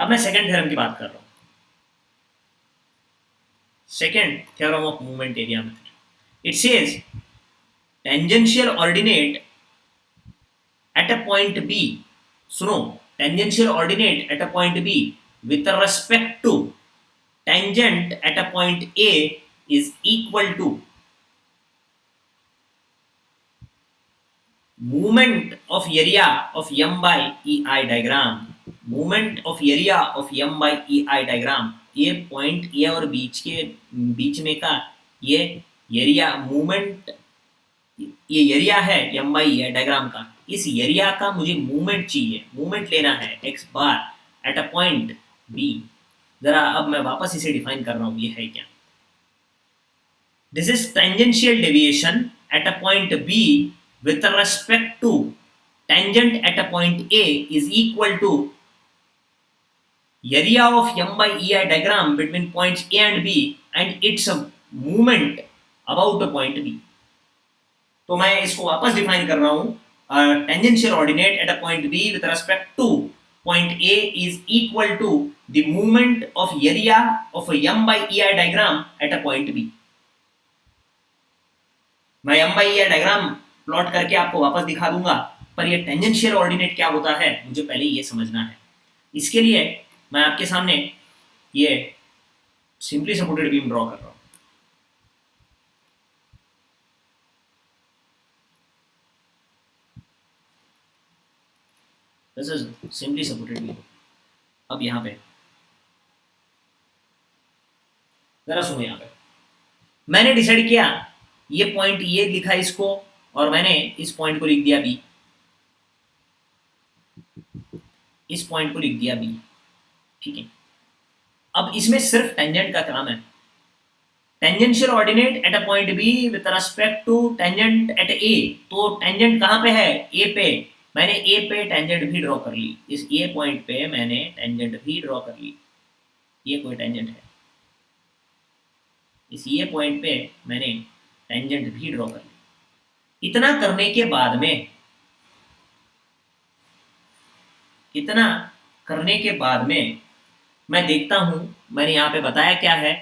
अब मैं second theorem की बात कर रहा हूं, second theorem of movement area method. It says tangential ordinate at a point B, सुनो, tangential ordinate at a point B with respect to tangent at a point A is equal to movement of area of m by ei diagram, movement of area of m by ei diagram, ये point A और बीच में का ये area movement, ये area है M by A diagram का, इस area का मुझे मूवमेंट चाहिए, मूवमेंट लेना है x bar at a point B. जरा अब मैं वापस इसे डिफाइन कर रहा हूं, ये है क्या, this is tangential deviation at a point B with respect to tangent at a point A is equal to area of m by ei diagram between points A and B and its movement about the point B। तो मैं इसको वापस define कर रहा हूं, tangential ordinate at a point B with respect to point A is equal to the movement of area of a m by ei diagram at a point B। मैं m by ei diagram plot करके आपको वापस दिखा दूंगा, पर ये tangential ordinate क्या होता है मुझे पहले ये समझना है। इसके लिए मैं आपके सामने ये सिंपली सपोर्टेड बीम ड्रॉ कर रहा हूं। This is simply supported beam. अब यहां पे जरा सुनो, यहां पे मैंने डिसाइड किया ये पॉइंट ये लिखा इसको, और मैंने इस पॉइंट को लिख दिया बी, इस पॉइंट को लिख दिया बी, ठीक है। अब इसमें सिर्फ टेंजेंट का काम है, tangential ordinate at a point B with respect to tangent at A. तो टेंजेंट कहां पे है, ए पे, मैंने ए पे टेंजेंट भी ड्रॉ कर ली, इस ए पॉइंट पे मैंने टेंजेंट भी ड्रॉ कर ली, ये कोई टेंजेंट है, इस ये पॉइंट पे मैंने टेंजेंट भी ड्रॉ कर ली। इतना करने के बाद में, इतना करने के बाद में मैं देखता हूं, मैंने यहां पे बताया क्या है,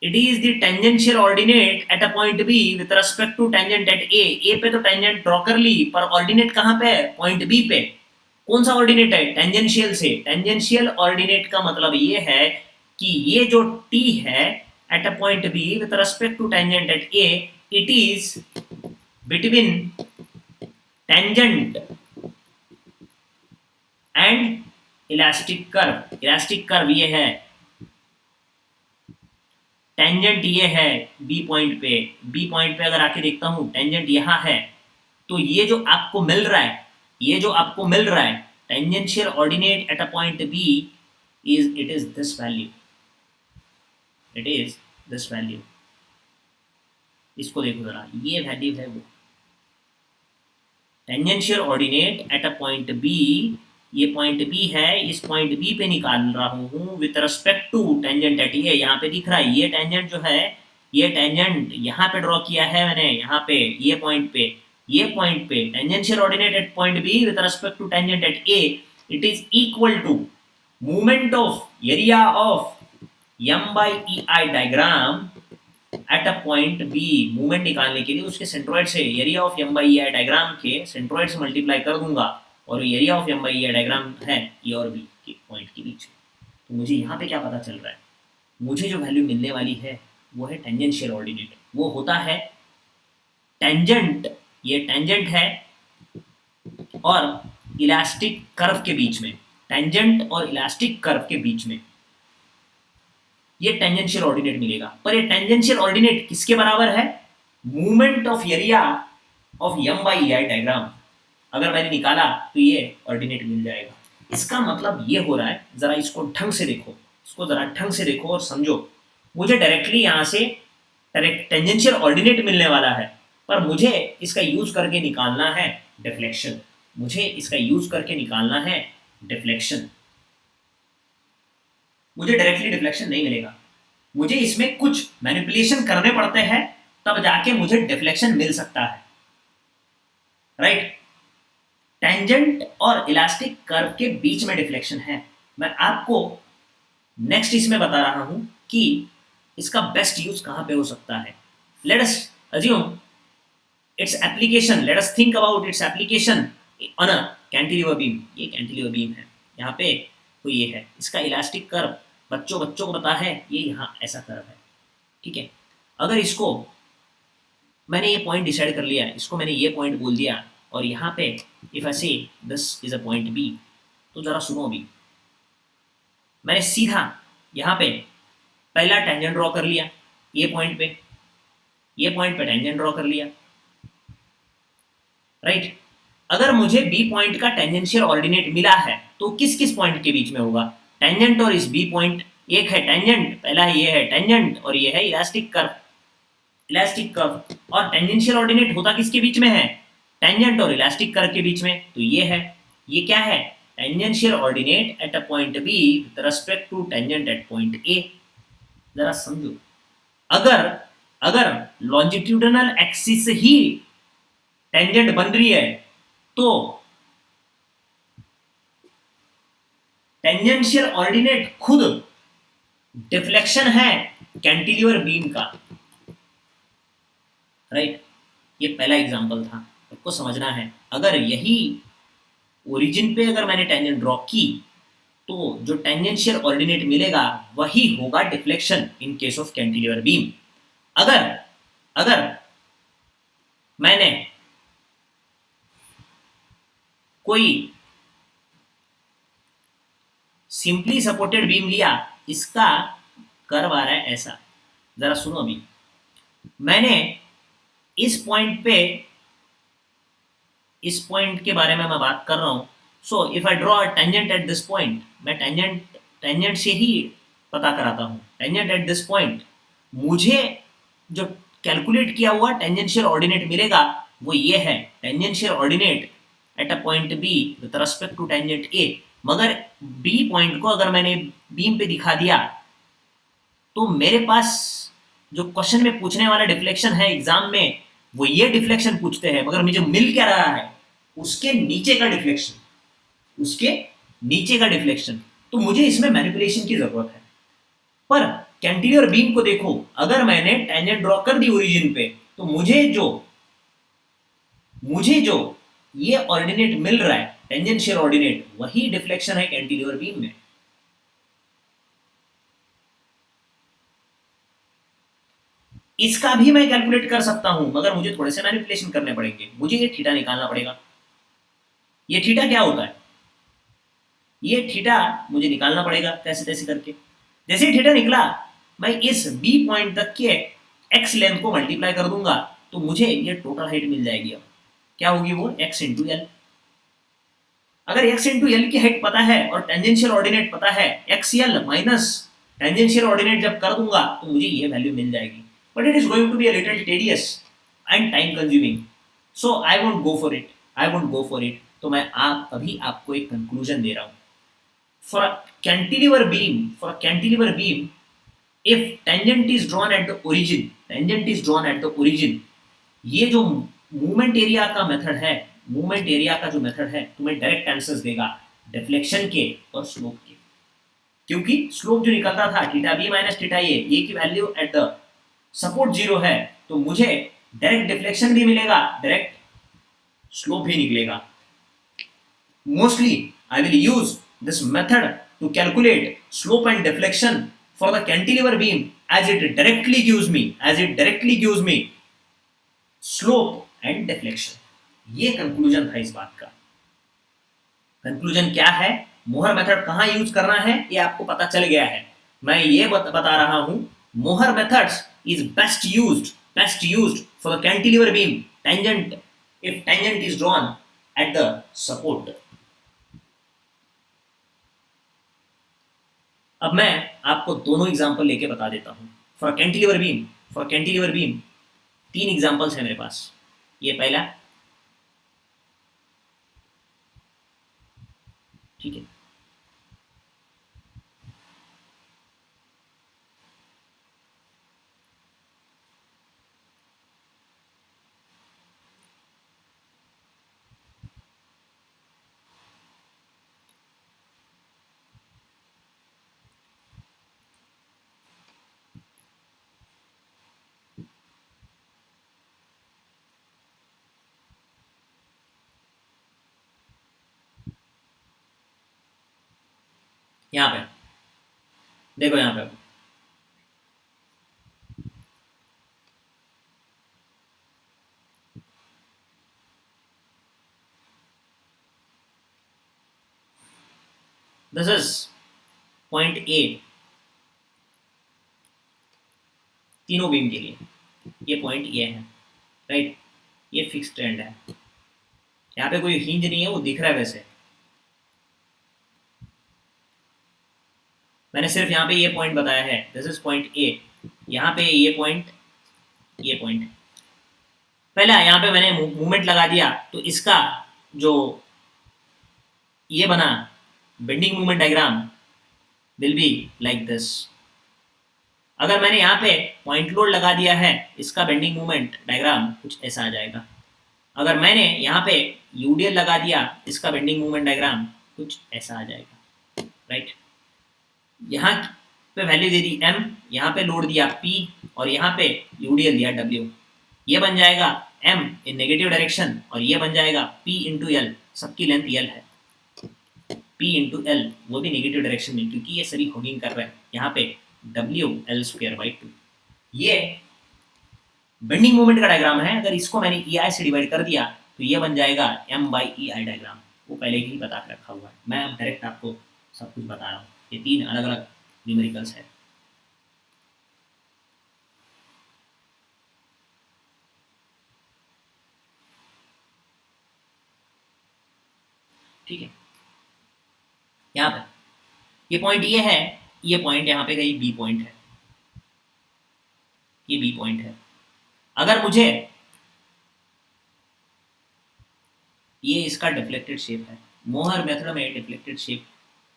it is the tangential ordinate at a point B with respect to tangent at A. A पे तो टेंजेंट ड्रॉ कर ली, पर ऑर्डिनेट कहां पे है, पॉइंट बी पे। कौन सा ऑर्डिनेट है, टेंजेंशियल से। टेंजेंशियल ऑर्डिनेट का मतलब ये है कि ये जो टी है at a point B with respect to tangent at A, it is between tangent and elastic curve. Elastic curve ये है, टेंजेंट ये है बी पॉइंट पे, बी पॉइंट पे अगर आके देखता हूं टेंजेंट यहां है, तो ये जो आपको मिल रहा है, ये जो आपको मिल रहा है tangential ordinate at a point B is, it is this value, it is this value. इसको देखो जरा, ये वैल्यू है वो tangential ordinate at a point B, ये पॉइंट बी है, इस पॉइंट बी पे निकाल रहा हूँ with respect to tangent at A. यहाँ पे दिख रहा है ये टेंजेंट जो है, ये टेंजेंट यहाँ पे ड्रॉ किया है मैंने, यहाँ पे ये पॉइंट पे, ये पॉइंट पे tangential ordinate at point B with respect to tangent at A, it is equal to movement of area of M by E I diagram at a point B. Movement निकालने के लिए उसके centroid से area of M by A diagram के centroid से multiply कर दूंगा, और area of M by A diagram है ए और बी के पॉइंट के बीच में। तो मुझे यहाँ पे क्या पता चल रहा है, मुझे जो वैल्यू मिलने वाली है वो है टेंजेंशियल ऑर्डिनेट। वो होता है टेंजेंट, ये टेंजेंट है और इलास्टिक कर्व के बीच में, टेंजेंट और इलास्टिक कर्व के बीच में ये टेंजेंशियल ऑर्डिनेट मिलेगा। पर ये टेंजेंशियल ऑर्डिनेट किसके बराबर है, movement of area of M by I diagram. अगर मैंने निकाला तो ये ऑर्डिनेट मिल जाएगा। इसका मतलब ये हो रहा है, जरा इसको ढंग से देखो, इसको जरा ढंग से देखो और समझो। मुझे डायरेक्टली यहाँ से टेंजेंशियल ऑर्डिनेट मिलने वाला है, पर मुझे इसका यूज करके निकालना है डिफ्लेक्शन, मुझे इसका यूज करके निकालना है डिफ्लेक्शन। मुझे डायरेक्टली डिफ्लेक्शन नहीं मिलेगा, मुझे इसमें कुछ मैनिपुलेशन करने पड़ते हैं, तब जाके मुझे डिफ्लेक्शन मिल सकता है, राइट। टेंजेंट और इलास्टिक कर्व के बीच में डिफ्लेक्शन है, मैं आपको नेक्स्ट इसमें बता रहा हूं कि इसका बेस्ट यूज कहां पे हो सकता है। Let us assume its application, let us think about its application on a cantilever beam। ये कैंटिलीवर बीम है, यहाँ पे तो ये है इसका इलास्टिक कर्व, बच्चों बच्चों को पता है ये यहाँ ऐसा कर्व है, ठीक है। अगर इसको मैंने ये पॉइंट डिसाइड कर लिया, इसको मैंने ये पॉइंट बोल दिया, और यहाँ पे if I say this is a point B, तो जरा सुनो अभी, मैंने सीधा यहाँ पे पहला टेंजेंट ड्रॉ कर लिया, ये पॉइंट पे, ये पॉइंट पे टेंजेंट ड्रॉ कर लिया, राइट। अगर मुझे बी पॉइंट का टेंजेंशियल ऑर्डिनेट मिला है तो किस किस पॉइंट के बीच में होगा, टेंजेंट और इस बी पॉइंट, एक है टेंजेंट, पहला ये है टेंजेंट और ये है इलास्टिक कर्व, इलास्टिक कर्व, और टेंजेंशियल ऑर्डिनेट होता किसके बीच में है, टेंजेंट और इलास्टिक कर्व के बीच में, तो ये है, ये क्या है, tangential ordinate at a point B with respect to tangent at point A. जरा समझो, अगर अगर लॉन्जिट्यूडिनल एक्सिस ही टेंजेंट बन रही है तो टेंजेंशियल ऑर्डिनेट खुद डिफ्लेक्शन है कैंटिलीवर बीम का, राइट। ये पहला एग्जांपल था, आपको समझना है। अगर यही ओरिजिन पे अगर मैंने टेंजेंट ड्रॉ की तो जो टेंजेंशियल ऑर्डिनेट मिलेगा वही होगा deflection in case of cantilever beam. अगर अगर मैंने कोई सिंपली सपोर्टेड बीम लिया, इसका कर्व आ रहा है ऐसा, जरा सुनो अभी, मैंने इस पॉइंट पे, इस पॉइंट के बारे में मैं बात कर रहा हूं, so if I draw tangent at this point, मैं टेंजेंट टेंजेंट से ही पता कराता हूं, टेंजेंट एट दिस पॉइंट, मुझे जो कैलकुलेट किया हुआ टेंजेंशियल ऑर्डिनेट मिलेगा वो ये है, tangential ordinate at a point B with respect to tangent A. मगर बी पॉइंट को अगर मैंने बीम पे दिखा दिया तो मेरे पास जो क्वेश्चन में पूछने वाला डिफ्लेक्शन है एग्जाम में, वो ये डिफ्लेक्शन पूछते हैं, मगर मुझे मिल क्या रहा है, उसके नीचे का डिफ्लेक्शन, उसके नीचे का डिफ्लेक्शन, तो मुझे इसमें मैनिपुलेशन की जरूरत है। पर कैंटिलीवर बीम को देखो, अगर मैंने टेंजेंट ड्रॉ कर दी ओरिजिन पे तो मुझे जो ये ऑर्डिनेट मिल रहा है टेंजेंशियल ऑर्डिनेट, वही डिफ्लेक्शन है कैंटिलीवर बीम में। इसका भी मैं कैलकुलेट कर सकता हूं, मगर मुझे थोड़े से मैनिपुलेशन करने पड़ेंगे, मुझे ये थीटा निकालना पड़ेगा। ये थीटा क्या होता है, ये थीटा मुझे निकालना पड़ेगा कैसे तैसे करके। जैसे थीटा निकला, मैं इस बी पॉइंट तक के एक्स लेंथ को मल्टीप्लाई कर दूंगा तो मुझे ये टोटल हाइट मिल जाएगी। अब क्या होगी वो, एक्स इंटू एल। अगर एक्स इंटू एल की हाइट पता है और टेंजेंशियल ऑर्डिनेट पता है, x L minus tangential ordinate जब कर दूंगा तो मुझे ये वैल्यू मिल जाएगी। But it is going to be a little tedious and time consuming, so I won't go for it, I won't go for it. तो मैं अभी आपको एक कंक्लूजन दे रहा हूं। For a cantilever beam, if tangent is drawn at the origin, tangent is drawn at the origin, ये जो movement area का मेथड है, मूवमेंट एरिया का जो मेथड है तुम्हें डायरेक्ट आंसर्स देगा डिफ्लेक्शन के और स्लोप के, क्योंकि स्लोप जो निकलता था थीटा बी माइनस थीटा ए की value at the support zero है, तो मुझे डायरेक्ट डिफ्लेक्शन भी मिलेगा, डायरेक्ट स्लोप भी निकलेगा। Mostly, I will use this method to calculate slope and deflection for the cantilever beam, as it directly gives me slope and deflection। ये conclusion था इस बात का। कंक्लूजन क्या है, मोहर मेथड कहां यूज करना है ये आपको पता चल गया है। मैं ये बता रहा हूं, मोहर methods is best used for the cantilever beam tangent, if tangent is drawn at the support. अब मैं आपको दोनों एग्जांपल लेके बता देता हूं। फॉर कैंटिलीवर बीम 3 एग्जांपल्स हैं मेरे पास। ये पहला, ठीक है, यहाँ पे देखो, यहाँ पे दिस इज पॉइंट ए तीनों बीम के लिए, ये पॉइंट ए है, राइट। ये फिक्स ट्रेंड है, यहाँ पे कोई हिंज नहीं है, वो दिख रहा है वैसे। मैंने सिर्फ यहाँ पे ये पॉइंट बताया है, दिस इज पॉइंट ए। यहाँ पे ये पॉइंट, ये पॉइंट पहला यहाँ पे मैंने मूवमेंट लगा दिया, तो इसका जो ये बना bending movement diagram will be like this. अगर मैंने यहाँ पे पॉइंट लोड लगा दिया है, इसका बेंडिंग मूवमेंट डायग्राम कुछ ऐसा आ जाएगा। अगर मैंने यहाँ पे यूडीएल लगा दिया, इसका बेंडिंग मूवमेंट डायग्राम कुछ ऐसा आ जाएगा, राइट। यहाँ पे वैल्यू दे दी m, यहाँ पे लोड दिया p, और यहाँ पे यूडीएल दिया w। ये बन जाएगा m इन नेगेटिव डायरेक्शन, और ये बन जाएगा p इंटू एल, सबकी लेंथ l है, p इंटू एल, वो भी नेगेटिव डायरेक्शन में, क्योंकि ये सभी हॉगिंग कर रहे हैं। यहाँ पे w l स्क्वायर बाई 2, ये बेंडिंग मोमेंट का डायग्राम है। अगर इसको मैंने EI से डिवाइड कर दिया तो ये बन जाएगा m बाई EI डायग्राम, वो पहले ही बता के रखा हुआ है, मैं अब डायरेक्ट आपको सब कुछ बता रहा हूँ। ये तीन अलग अलग न्यूमेरिकल्स है। ठीक है, यहाँ पे ये पॉइंट ये है, ये पॉइंट यहाँ पे कहीं बी पॉइंट है, ये बी पॉइंट है। अगर मुझे ये इसका डिफ्लेक्टेड शेप है, मोहर मेथड में डिफ्लेक्टेड शेप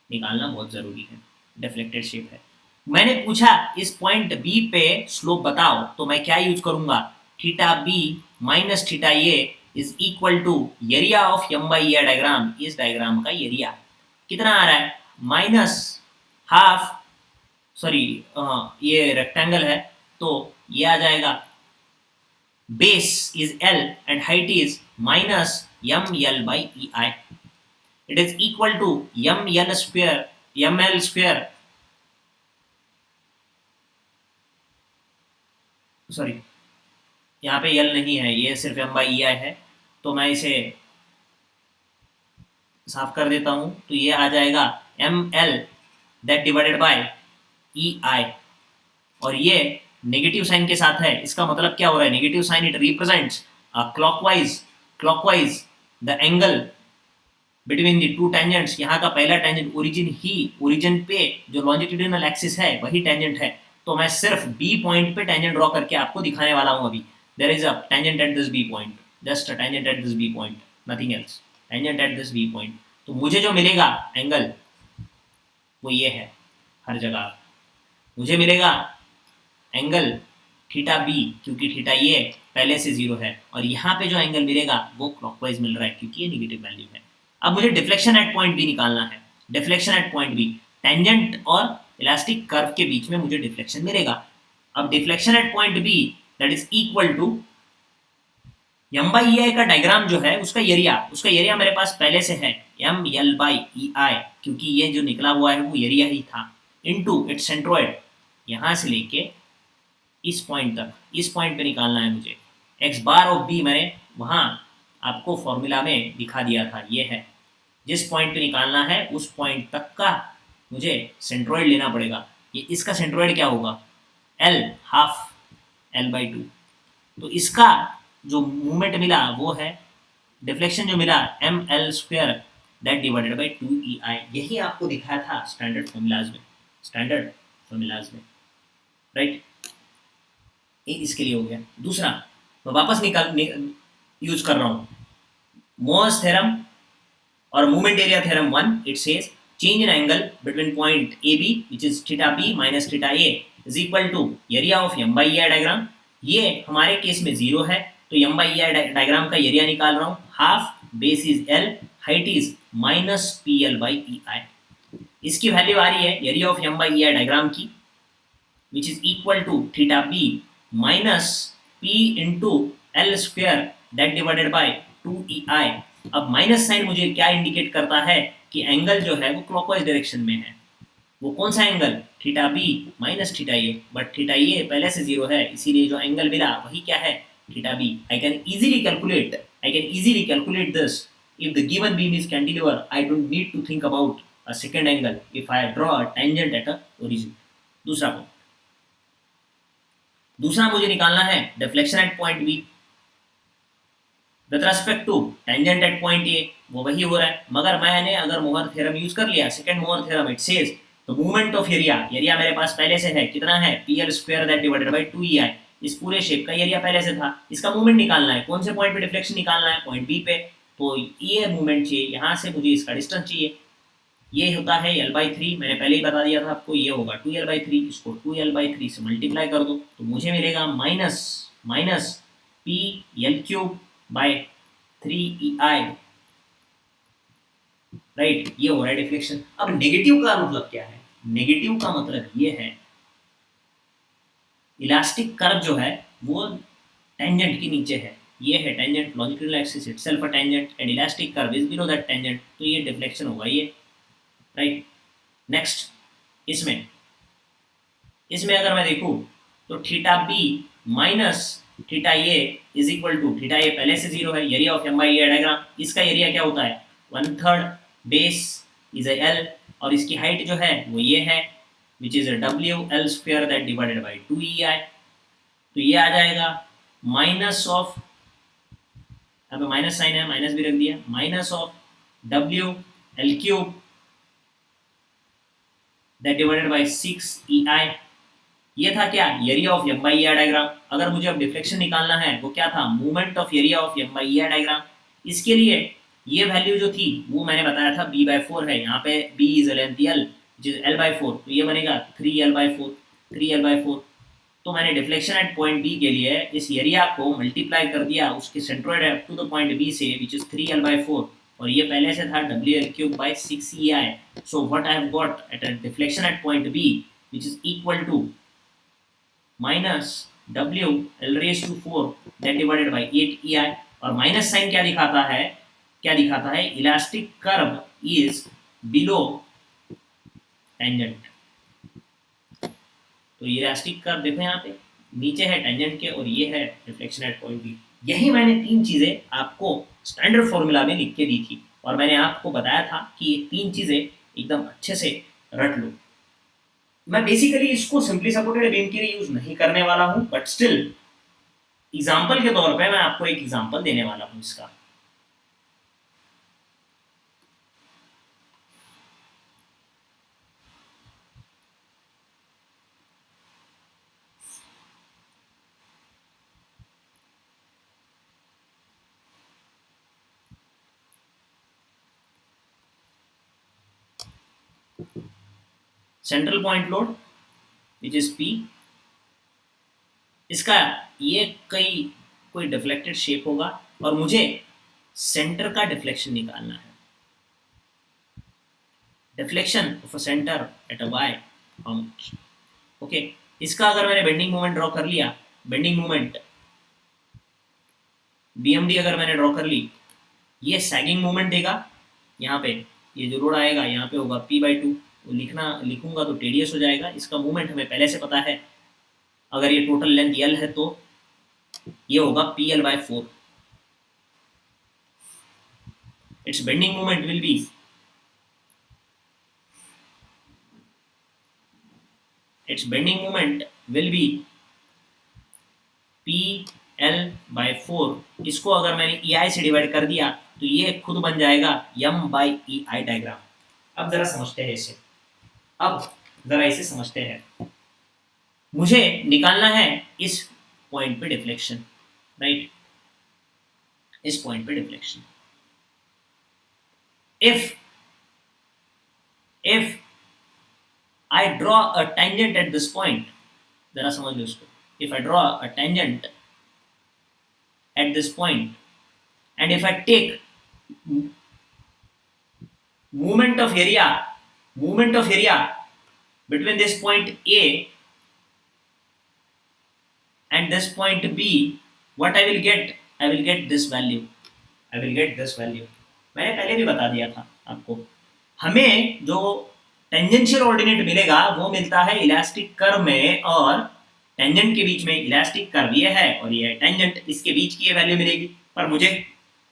निकालना बहुत जरूरी है। डिफ्लेक्टेड शेप है, मैंने पूछा इस पॉइंट बी पे स्लोप बताओ, तो मैं क्या यूज करूंगा, theta B minus theta A is equal to area of M by A diagram. इस डायग्राम का एरिया कितना आ रहा है, माइनस हाफ, सॉरी ये रेक्टेंगल है, तो ये आ जाएगा base is L and height is minus M L by E I. It is equal to M L square, M L square, sorry यहाँ पे एल नहीं है, ये सिर्फ एम बाई ई आई है, तो मैं इसे साफ कर देता हूँ। तो ये आ जाएगा M L that divided by E I, और ये नेगेटिव साइन के साथ है। इसका मतलब क्या हो रहा है, negative sign it represents clockwise the angle between the two tangents. यहाँ का पहला टेंजेंट ओरिजिन पे जो लॉन्जिट्यूडिनल एक्सिस है वही टेंजेंट है, तो मैं सिर्फ बी पॉइंट पे टेंजेंट ड्रॉ करके आपको दिखाने वाला हूँ अभी। There is a tangent at this B point, just a tangent at this B point, nothing else, tangent at this B point. तो मुझे जो मिलेगा एंगल वो ये है, हर जगह मुझे मिलेगा एंगल थीटा बी, क्योंकि थीटा ये पहले से 0 है, और यहाँ पे जो एंगल मिलेगा वो क्लॉकवाइज मिल रहा है क्योंकि ये नेगेटिव वैल्यू है। अब मुझे डिफ्लेक्शन एट पॉइंट बी निकालना है। Deflection at point B, tangent और इलास्टिक कर्व के बीच में मुझे डिफ्लेक्शन मिलेगा। अब deflection at point B that is equal to M by E I का डायग्राम जो है उसका एरिया मेरे पास पहले से है, एम एल बाई ई आई, क्योंकि ये जो निकला हुआ है वो एरिया ही था, इनटू इट्स सेंट्रोइड, यहाँ से लेके इस पॉइंट तक, इस पॉइंट पे निकालना है मुझे। एक्स बार ऑफ बी मैंने वहाँ आपको फॉर्मूला में दिखा दिया था, ये है। जिस पॉइंट पे निकालना है उस पॉइंट तक का मुझे सेंट्रोइड लेना पड़ेगा। ये इसका सेंट्रोइड क्या होगा, एल, हाफ एल बाई 2। तो इसका जो मूवमेंट मिला वो है, डिफ्लेक्शन जो मिला M L square that divided by 2EI। यही आपको दिखाया था स्टैंडर्ड फॉर्मूलाज में, राइट। ये इसके लिए हो गया। दूसरा मैं वापस यूज कर रहा हूँ मोहर्स थ्योरम और movement area theorem 1। It says change in angle between point A B which is theta B minus theta A is equal to area of M by E diagram. ये हमारे case में 0 है, तो M by E diagram का area निकाल रहा हूँ, half, base is L, height is minus P L by E I. इसकी वैल्यू आ रही है area of M by E diagram की, which is equal to theta B minus P into L square that divided by 2EI। अब minus sign मुझे क्या indicate करता है कि एंगल जो है वो क्लॉकवाइज डायरेक्शन में है, वो कौन सा angle, theta B minus theta A, but theta A पहले से 0 है, इसीलिए जो एंगल मिला वही क्या है, theta B. I can easily calculate this. If the given beam is cantilever, I don't need to think about a second angle if I draw a tangent at a origin. दूसरा point, दूसरा मुझे निकालना है deflection at point B with respect to tangent at point A. वो वही हो रहा है, मगर मैंने अगर मोहर थ्योरम यूज कर लिया, सेकंड मोहर theorem, it says the movement of area, area मेरे पास पहले से है, कितना है, PL square that divided by 2EI. इस पूरे शेप का एरिया पहले से था, इसका मूवमेंट निकालना है, कौन से पॉइंट पे डिफ्लेक्शन निकालना है, पॉइंट बी पे. तो ये मूवमेंट चाहिए, यहाँ से मुझे इसका डिस्टेंस चाहिए, ये होता है L/3. मैंने पहले ही बता दिया था आपको, ये होगा 2L/3. इसको 2L/3 से मल्टीप्लाई कर दो तो मुझे मिलेगा माइनस माइनस PL³/3EI. राइट, ये हो रहा है डिफ्लेक्शन. अब नेगेटिव का मतलब क्या है, नेगेटिव का मतलब ये है इलास्टिक कर्व जो है वो टेंजेंट के नीचे है, ये है tangent, longitudinal axis itself a tangent and elastic curve is below that tangent, तो ये डिफ्लेक्शन होगा ये. राइट. नेक्स्ट, इसमें इसमें अगर मैं देखूं तो theta B minus theta A is equal to, theta A पहले से 0 है, एरिया ऑफ M/A डायग्राम. इसका एरिया क्या होता है, 1/3 बेस इज L, और इसकी हाइट जो है वो ये है, which is WL square that divided by 2EI. तो ये आ जाएगा माइनस ऑफ, यहाँ पे माइनस साइन है, माइनस भी रख दिया, minus of WL³ that divided by 6EI. ये था क्या, एरिया ऑफ M/A डायग्राम. अगर मुझे अब डिफ्लेक्शन निकालना है वो क्या था, movement of area of M/A diagram. इसके लिए ये वैल्यू जो थी वो मैंने बताया था B/4 है, यहाँ पे B इज लेंथ L जो L/4, तो ये बनेगा 3L/4, 3L/4. तो मैंने डिफ्लेक्शन एट पॉइंट बी के लिए इस एरिया को मल्टीप्लाई कर दिया उसके centroid up to the point B से, विच इज 3L/4, और ये पहले से था WL³/6EI. So what I have got at a deflection at point B which is equal to minus WL⁴ that divided by 8EI. और minus sign क्या दिखाता है, क्या दिखाता है, elastic curve is below tangent. तो ये इलास्टिक कर्व देखो यहाँ पे नीचे है टेंजेंट के, और ये है रिफ्लेक्शन एट पॉइंट बी. यही मैंने 3 चीजें आपको स्टैंडर्ड फॉर्मूला में लिख के दी थी, और मैंने आपको बताया था कि ये 3 चीजें एकदम अच्छे से रट लो. मैं बेसिकली इसको सिंपली सपोर्टेड बीम के लिए यूज नहीं करने वाला हूं, बट स्टिल एग्जाम्पल के तौर पे मैं आपको एक एग्जाम्पल देने वाला हूं इसका. Central point load which is P, इसका ये कोई डिफ्लेक्टेड शेप होगा, और मुझे सेंटर का डिफ्लेक्शन निकालना है. Deflection of a centre at a y, how much. Okay, इसका अगर मैंने बेंडिंग मोमेंट ड्रॉ कर लिया, बेंडिंग मोमेंट BMD अगर मैंने ड्रॉ कर ली, ये सैगिंग मोमेंट देगा. यहाँ पे ये जो लोड आएगा यहाँ पे होगा P/2, लिखूंगा तो टेडियस हो जाएगा. इसका मूवमेंट हमें पहले से पता है, अगर ये टोटल लेंथ L है तो ये होगा PL/4. It's bending movement will be PL/4. इसको अगर मैंने EI से डिवाइड कर दिया तो ये खुद बन जाएगा M/EI डायग्राम. अब जरा समझते हैं इसे, मुझे निकालना है इस पॉइंट पे डिफ्लेक्शन. राइट, इस पॉइंट पे deflection. If I draw a tangent at this point, जरा समझ लो इसको. If I draw a tangent at this point and if I take movement of area between this point A and this point B, what I will get? I will get this value. मैंने पहले भी बता दिया था आपको, हमें जो tangential ordinate मिलेगा वो मिलता है इलास्टिक कर्व में, और टेंजेंट के बीच में इलास्टिक कर्व ये है और ये है टेंजेंट, इसके बीच की ये वैल्यू मिलेगी। पर मुझे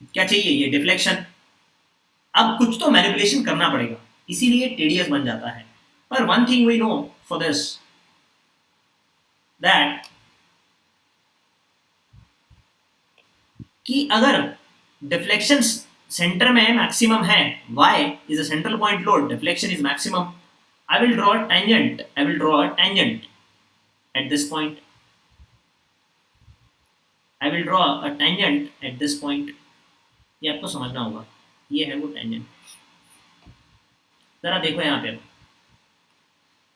क्या चाहिए, ये डिफ्लेक्शन। अब कुछ तो मैनिपुलेशन करना पड़ेगा, इसीलिए टीडीएस बन जाता है। पर one thing we know for this that कि अगर डिफ्लेक्शन सेंटर में मैक्सिमम है, y is a central point load, deflection is maximum, I will draw a tangent, I will draw a tangent at this point, I will draw a tangent at this point। ये आपको समझना होगा, ये है वो tangent. जरा देखो यहाँ पे,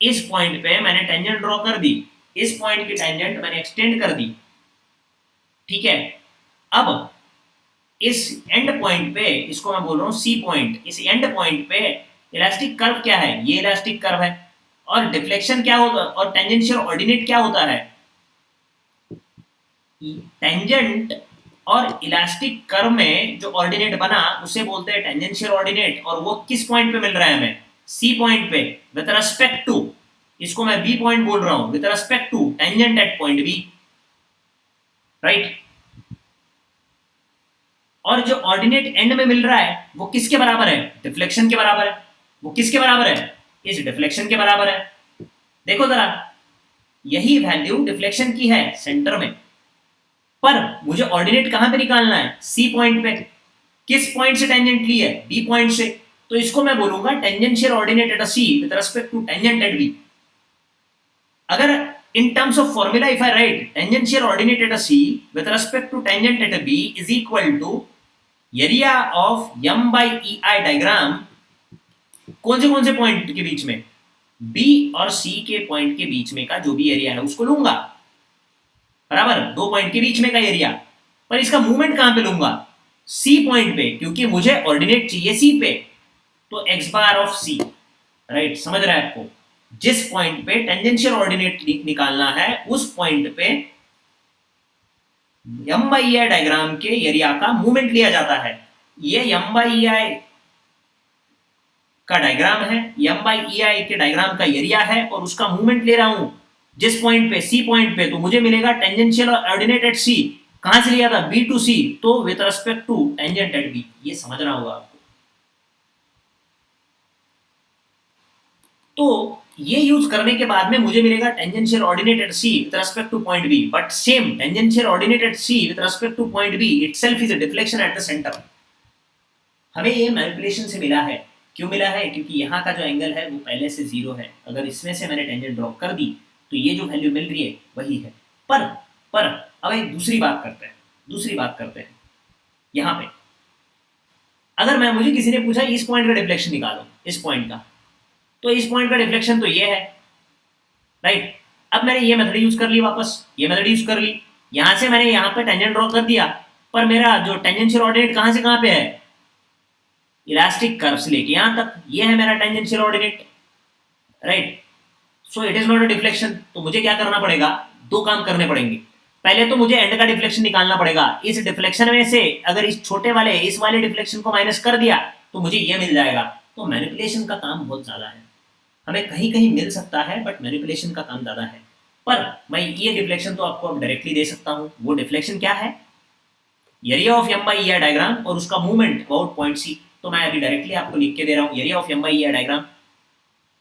इस पॉइंट पे मैंने टेंजेंट ड्रॉ कर दी, इस पॉइंट की टेंजेंट मैंने एक्सटेंड कर दी, ठीक है। अब इस एंड पॉइंट पे, इसको मैं बोल रहा हूँ सी पॉइंट, इस एंड पॉइंट पे इलास्टिक कर्व क्या है, ये इलास्टिक कर्व है, और डिफ्लेक्शन क्या होगा, और टेंजेंशियल ऑर्डिनेट क्या होता है, टेंजेंट और इलास्टिक कर्व में जो ऑर्डिनेट बना उसे बोलते हैं टेंजेंशियल ऑर्डिनेट। और वो किस पॉइंट पे मिल रहा है हमें, सी पॉइंट पे, विद रेस्पेक्ट टू, इसको मैं बी पॉइंट बोल रहा हूं, with respect to tangent at point B, right. और जो ऑर्डिनेट एंड में मिल रहा है वो किसके बराबर है, डिफ्लेक्शन के बराबर है। वो किसके बराबर है, इस डिफ्लेक्शन के बराबर है। देखो जरा, यही वैल्यू डिफ्लेक्शन की है सेंटर में, पर मुझे ऑर्डिनेट कहां पे निकालना है, सी पॉइंट पे। किस पॉइंट से टेंजेंट ली है, बी पॉइंट से, तो इसको मैं बोलूंगा tangential ordinate at a C with respect to tangent at B. अगर in terms of formula if I write tangential ordinate at a C with respect to tangent at a B is equal to area of m by ei diagram, कौन से point के बीच में, B और C के point के बीच में का जो भी एरिया है उसको लूंगा, बराबर, दो पॉइंट के बीच में का एरिया। पर इसका मूवमेंट कहां पे लूंगा, C पॉइंट पे, क्योंकि मुझे ऑर्डिनेट चाहिए C पे, तो x bar of C, right. समझ रहा है आपको, जिस पॉइंट पे टेंजेंशियल ऑर्डिनेट निकालना है उस पॉइंट पे m by ei डायग्राम के एरिया का मूवमेंट लिया जाता है। ये m by ei का डायग्राम है, m by ei के डायग्राम का एरिया है, और उसका मूवमेंट ले रहा हूं जिस पॉइंट पे, C पॉइंट पे, तो मुझे मिलेगा टेंजेंशियल ऑर्डिनेट एट C। कहां से लिया था, B टू C, तो with respect to tangent at B। ये समझना होगा आपको। तो ये यूज करने के बाद में मुझे मिलेगा tangential ordinate at C with respect to point B, but same tangential ordinate at C with respect to point B itself is a deflection at the centre. हमें ये मैनिपुलेशन से मिला है। क्यों मिला है, क्योंकि यहाँ का जो एंगल है वो पहले से 0 है। अगर इसमें से मैंने टेंजेंट ड्रॉ कर दी तो ये जो वैल्यू मिल रही है वही है। पर अब एक दूसरी बात करते हैं यहाँ पे। अगर मुझे किसी ने पूछा इस पॉइंट का डिफ्लेक्शन निकालो, इस पॉइंट का, तो इस पॉइंट का डिफ्लेक्शन तो ये है, राइट। अब मैंने ये मेथड यूज कर ली, वापस ये मेथड यूज कर ली, यहां से मैंने यहाँ पे टेंजेंट ड्रॉ कर दिया, पर मेरा जो टेंजेंशियल ऑर्डिनेट कहां से कहां पे है, इलास्टिक कर्व से लेके यहां तक, ये है मेरा tangential ordinate, right. So it is not a deflection. तो मुझे क्या करना पड़ेगा, दो काम करने पड़ेंगे। पहले तो मुझे एंड का डिफ्लेक्शन निकालना पड़ेगा। इस डिफ्लेक्शन में से अगर इस छोटे वाले, इस वाले डिफ्लेक्शन को माइनस कर दिया तो मुझे ये मिल जाएगा। तो मैनिपुलेशन का काम बहुत ज्यादा है, हमें कहीं कहीं मिल सकता है, बट मैनिपुलेशन का काम ज्यादा है। पर मैं ये डिफ्लेक्शन तो आपको अब डायरेक्टली दे सकता हूं। वो डिफ्लेक्शन क्या है, area of m by ei diagram और उसका मूवमेंट अबाउट पॉइंट C। तो मैं अभी डायरेक्टली आपको लिख के दे रहा हूं, area of m by ei diagram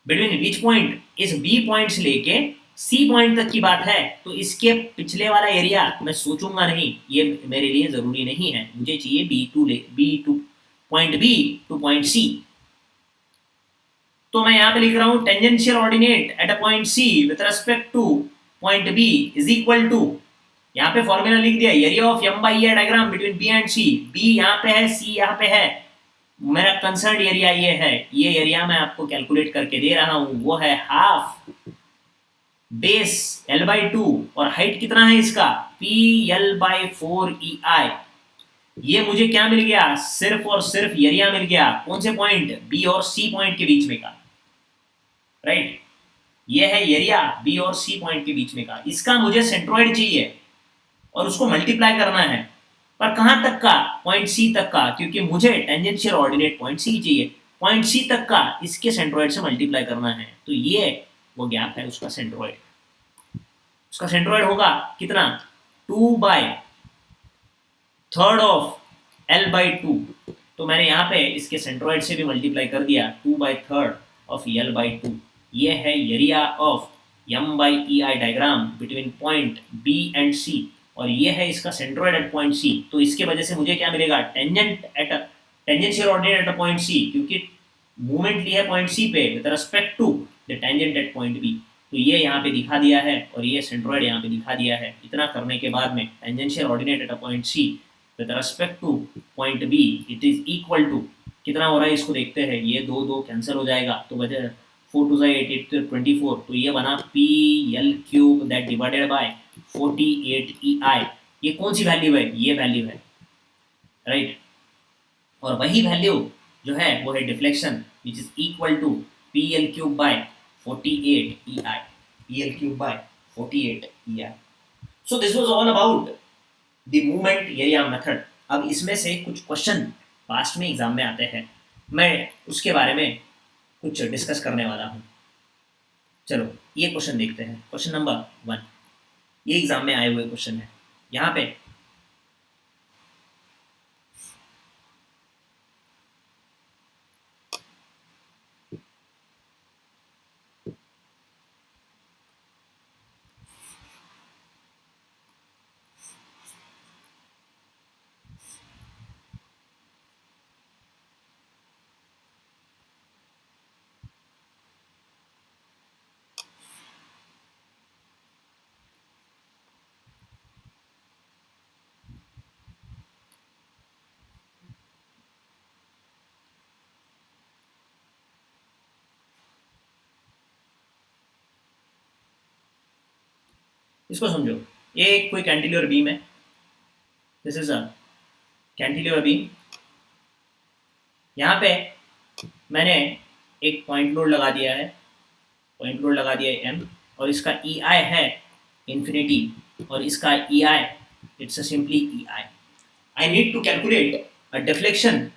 between which point, इस B पॉइंट से लेके C पॉइंट तक की बात है। तो इसके पिछले वाला एरिया मैं सोचूंगा नहीं, ये मेरे लिए जरूरी नहीं है। मुझे चाहिए B to point B to point C। तो मैं यहाँ पे लिख रहा हूँ tangential ordinate at a point C with respect to point B is equal to, यहाँ पे फॉर्मूला लिख दिया, area of m by ei diagram between B and C। B यहाँ पे है, C यहाँ पे है, मेरा कंसर्न एरिया ये है। ये एरिया मैं आपको कैलकुलेट करके दे रहा हूँ, वो है हाफ बेस l/2, और हाइट कितना है इसका, PL/4EI। ये मुझे क्या मिल गया, सिर्फ और सिर्फ एरिया मिल गया, कौन से पॉइंट, B और C पॉइंट के बीच में का, राइट। ये है एरिया B और C पॉइंट के बीच में का। इसका मुझे सेंट्रोइड चाहिए और उसको मल्टीप्लाई करना है, पर कहां तक का, पॉइंट C तक का, क्योंकि मुझे टेंजेंशियल ऑर्डिनेट पॉइंट C चाहिए। पॉइंट सी तक का इसके सेंट्रोइड से मल्टीप्लाई करना है। तो ये वो गैप है उसका सेंट्रोइड। उसका सेंट्रोइड होगा कितना, 2/3 ऑफ L/2। तो मैंने यहाँ पे इसके सेंट्रोइड से भी मल्टीप्लाई कर दिया, 2/3 ऑफ L/2। ये है area of M/EI diagram between point B and C, और ये है इसका सेंट्रोइड एट पॉइंट C। तो इसके वजह से मुझे क्या मिलेगा, tangential ordinate at point C, क्योंकि मूवमेंट ली है पॉइंट C पे with respect to the tangent at point B। तो ये यहाँ पे दिखा दिया है और ये सेंट्रोइड यहाँ पे दिखा दिया है। इतना करने के बाद में tangential ordinate at point C with respect to point B it is equal to कितना हो रहा है, इसको देखते हैं। ये दो दो कैंसिल हो जाएगा, तो बचे 4 2 8 8 24। तो ये बना PL³ that divided bye 48 EI। ये कौन सी वैल्यू है, ये वैल्यू है, राइट। और वही वैल्यू जो है वो है deflection, which is equal to PL³ by 48 EI। PL³ by 48 EI। So this was all about the movement area method. अब इसमें से कुछ क्वेश्चन पास्ट में एग्जाम में आते हैं, मैं उसके बारे में कुछ डिस्कस करने वाला हूँ। चलो ये क्वेश्चन देखते हैं। क्वेश्चन नंबर 1, ये एग्जाम में आए हुए क्वेश्चन है। यहाँ पे इसको समझो, ये कोई कैंटिलीवर बीम है, this is a cantilever beam. यहाँ पे मैंने एक पॉइंट लोड लगा दिया है, पॉइंट लोड लगा दिया है M, और इसका EI है इन्फिनिटी, और इसका EI it's a simply EI। I need to calculate a deflection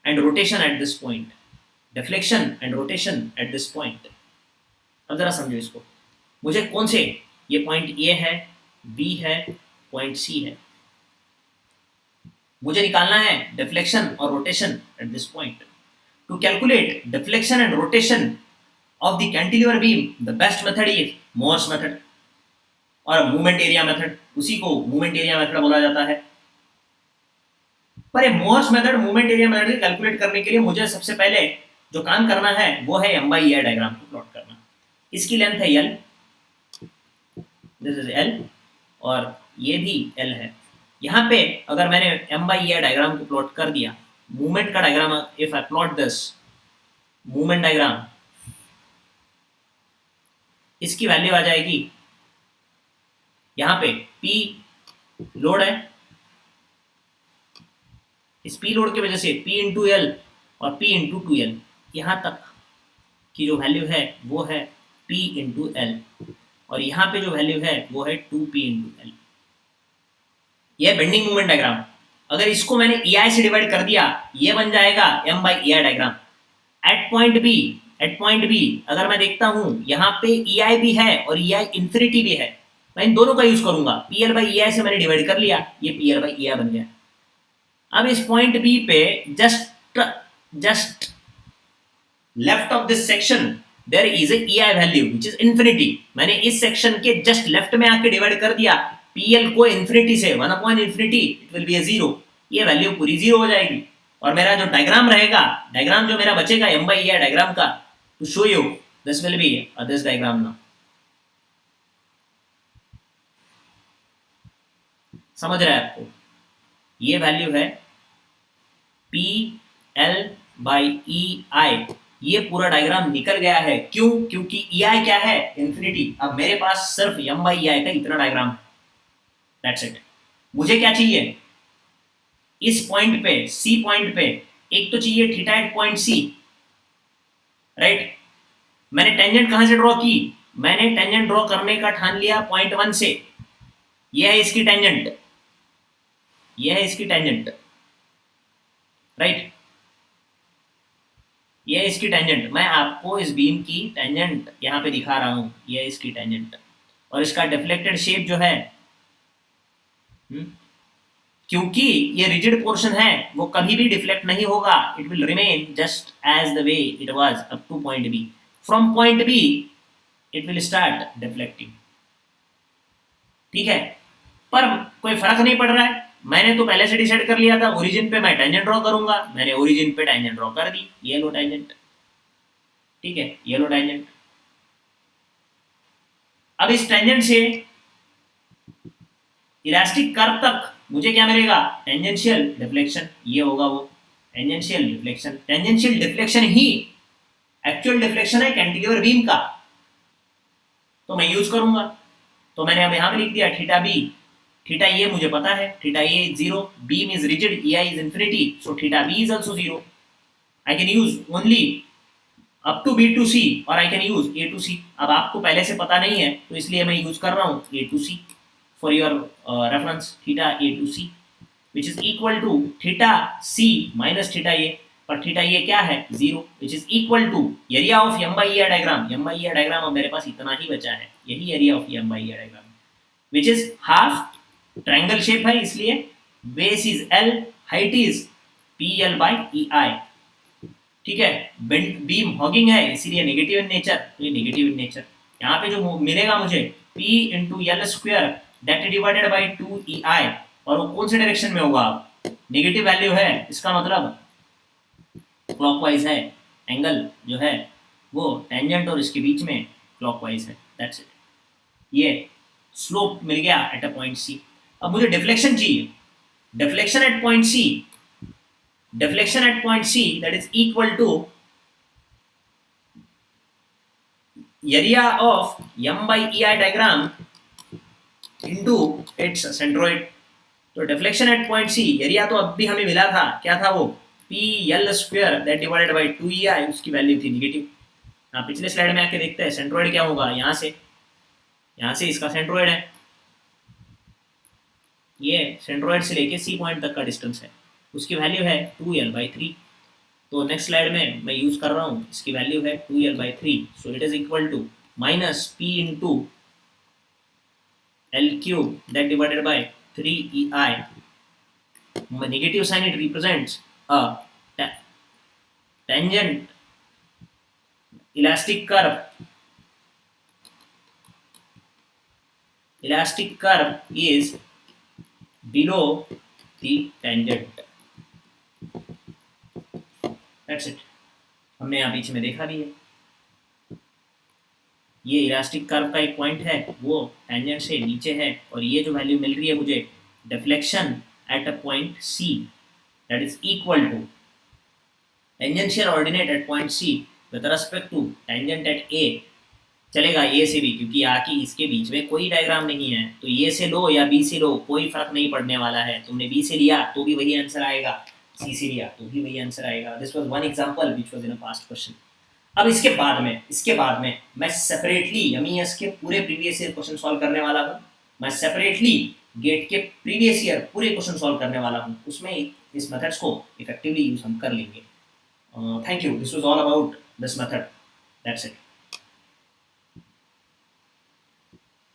and rotation at this point, deflection and rotation at this point. अब जरा समझो इसको, मुझे कौन से, ये पॉइंट A है, B है, पॉइंट C है, मुझे निकालना है डिफ्लेक्शन और rotation at this point. To calculate deflection and rotation of the cantilever beam the best method is Mohr's method और मूवमेंट एरिया मेथड। उसी को मूवमेंट एरिया मेथड बोला जाता है। पर ये Mohr's method, movement area method से कैलकुलेट करने के लिए मुझे सबसे पहले जो काम करना है वो है M/EI डायग्राम को प्लॉट करना। इसकी लेंथ है L, दिस इज L, और ये भी L है। यहाँ पे अगर मैंने M/EI डायग्राम को प्लॉट कर दिया, मूवमेंट का diagram, if I plot this movement diagram, इसकी वैल्यू आ जाएगी, यहाँ पे P लोड है, इस P लोड की वजह से P इंटू L और P इंटू 2L, यहाँ तक की जो वैल्यू है वो है P इंटू L, और यहाँ पे जो वैल्यू है वो है 2P इंटू L। यह बेंडिंग मूवमेंट डायग्राम। अगर इसको मैंने EI से डिवाइड कर दिया, ये बन जाएगा M/EI diagram. Eight point B अगर मैं देखता हूं यहाँ पे EI भी है और EI इंफिनिटी भी है, मैं इन दोनों का यूज करूंगा। PL/EI से मैंने डिवाइड कर लिया, ये PL/EI बन गया। अब इस पॉइंट बी पे just left of this section there is a EI value which is infinity. मैंने इस सेक्शन के जस्ट लेफ्ट में आके डिवाइड कर दिया PL को इंफिनिटी से, 1/infinity इट विल बी ए 0। ये वैल्यू पूरी 0 हो जाएगी, और मेरा जो डायग्राम रहेगा, डायग्राम जो मेरा बचेगा M/EI डायग्राम का, to show you this will be this diagram now. समझ रहे हैं आपको? ये वैल्यू है PL/EI। ये पूरा डायग्राम निकल गया है, क्यों? क्योंकि EI क्या है, इंफिनिटी। अब मेरे पास सिर्फ M/EI का इतना डायग्राम है, दैट्स इट। मुझे क्या चाहिए इस पॉइंट पे, C पॉइंट पे, एक तो चाहिए theta at point C, right. मैंने टेंजेंट कहां से ड्रॉ की, मैंने टेंजेंट ड्रॉ करने का ठान लिया पॉइंट 1 से। यह है इसकी टेंजेंट, यह है इसकी टेंजेंट, राइट। ये इसकी टेंजेंट, मैं आपको इस बीम की टेंजेंट यहाँ पे दिखा रहा हूँ, ये इसकी टेंजेंट, और इसका डिफ्लेक्टेड शेप जो है, क्योंकि ये रिजिड पोर्शन है वो कभी भी डिफ्लेक्ट नहीं होगा, it will remain just as the way it was up to point B, from point B it will start deflecting. ठीक है, पर कोई फर्क नहीं पड़ रहा है, मैंने तो पहले से डिसाइड कर लिया था ओरिजिन पे मैं टेंजेंट ड्रॉ करूंगा, मैंने ओरिजिन पे टेंजेंट ड्रॉ कर दी, ये लो टेंजेंट। ठीक है, ये लो टेंजेंट। अब इस टेंजेंट से इलास्टिक कर्व तक मुझे क्या मिलेगा, टेंजेंशियल डिफ्लेक्शन, ये होगा वो टेंजेंशियल डिफ्लेक्शन। टेंजेंशियल डिफ्लेक्शन ही एक्चुअल डिफ्लेक्शन है कैंटिलीवर बीम का, तो मैं यूज करूंगा। तो मैंने अब यहां पे लिख दिया थीटा बी, थीटा ए मुझे पता है, theta A is 0, beam is rigid, ei is infinity, so theta B is also 0। I can use only up to B to C और I can use A to C. अब आपको पहले से पता नहीं है तो इसलिए मैं यूज कर रहा हूँ A to C for your reference, theta A to C which is equal to theta C minus theta A, पर थीटा ए क्या है 0, which is equal to area of M by A diagram. M by A diagram अब मेरे पास इतना ही बचा है, यही area of M by A diagram, which is half, triangle shape है इसलिए base is L, height is P L by E आई। ठीक है, बीम हॉगिंग है इसीलिए नेगेटिव इन नेचर, तो ये नेगेटिव इन नेचर। यहाँ पे जो मिलेगा मुझे P into L square that divided by 2EI, और वो कौन से डायरेक्शन में होगा, नेगेटिव वैल्यू है, इसका मतलब क्लॉकवाइज है, एंगल जो है वो टेंजेंट और इसके बीच में क्लॉकवाइज है, दैट्स इट। ये स्लोप मिल गया एट अ पॉइंट सी। अब मुझे डिफ्लेक्शन चाहिए, deflection at point C, deflection at point C that is equal to area of m by ei diagram into its centroid। तो deflection at point C area तो अब भी हमें मिला था, क्या था वो, P L square that divided by 2EI, उसकी वैल्यू थी नेगेटिव। हाँ, पिछले स्लाइड में आके देखते हैं सेंट्रोइड क्या होगा, यहाँ से इसका सेंट्रोइड है, ये सेंट्रोइड से लेके सी पॉइंट तक का डिस्टेंस है, उसकी वैल्यू है 2l/3। तो नेक्स्ट स्लाइड में मैं यूज कर रहा हूँ, इसकी वैल्यू है 2l/3, so it is equal to minus p into L cube that divided by 3EI। Negative sign it represents a tangent elastic curve is below the tangent। That's it। हमने यहाँ पीछे में देखा भी है, ये इलास्टिक कर्व का एक पॉइंट है वो टेंजेंट से नीचे है, और ये जो वैल्यू मिल रही है मुझे deflection at a point C that is equal to tangential ordinate at point C with respect to tangent at A. चलेगा ए से भी, क्योंकि आके इसके बीच में कोई डायग्राम नहीं है, तो ए से लो या बी से लो कोई फर्क नहीं पड़ने वाला है। तुमने बी से लिया तो भी वही आंसर आएगा, सी से लिया तो भी वही आंसर आएगा। This was one example which was in a past question. अब इसके बाद में मैं सेपरेटली एमईएस के पूरे प्रीवियस ईयर क्वेश्चन सॉल्व करने वाला हूँ, मैं सेपरेटली गेट के प्रीवियस ईयर पूरे क्वेश्चन सॉल्व करने वाला हूँ, उसमें इस मेथड्स को इफेक्टिवली यूज हम कर लेंगे। Thank you, this was all about this method, that's it.